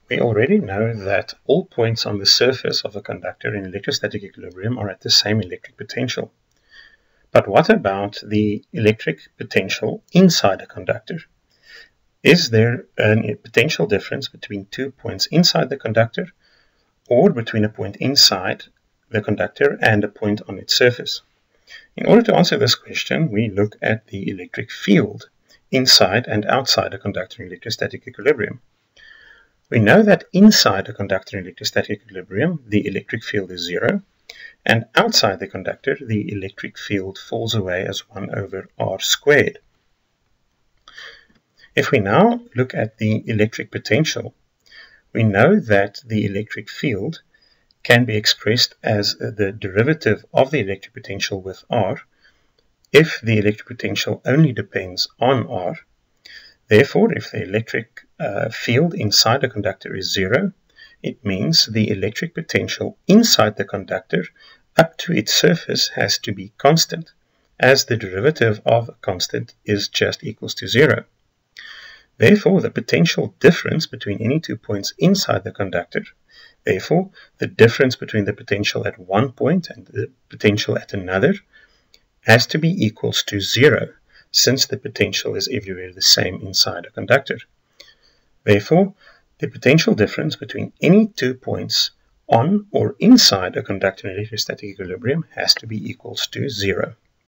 We already know that all points on the surface of a conductor in electrostatic equilibrium are at the same electric potential. But what about the electric potential inside a conductor? Is there a potential difference between 2 points inside the conductor or between a point inside the conductor and a point on its surface? In order to answer this question, we look at the electric field inside and outside a conductor in electrostatic equilibrium. We know that inside a conductor in electrostatic equilibrium, the electric field is 0, and outside the conductor, the electric field falls away as 1 over r squared. If we now look at the electric potential, we know that the electric field can be expressed as the derivative of the electric potential with r if the electric potential only depends on r. Therefore, if the electric field inside a conductor is 0, it means the electric potential inside the conductor up to its surface has to be constant, as the derivative of a constant is just equals to 0. Therefore, the potential difference between any 2 points inside the conductor, therefore, the difference between the potential at one point and the potential at another, has to be equals to 0, since the potential is everywhere the same inside a conductor. Therefore, the potential difference between any 2 points on or inside a conductor in electrostatic equilibrium has to be equals to 0.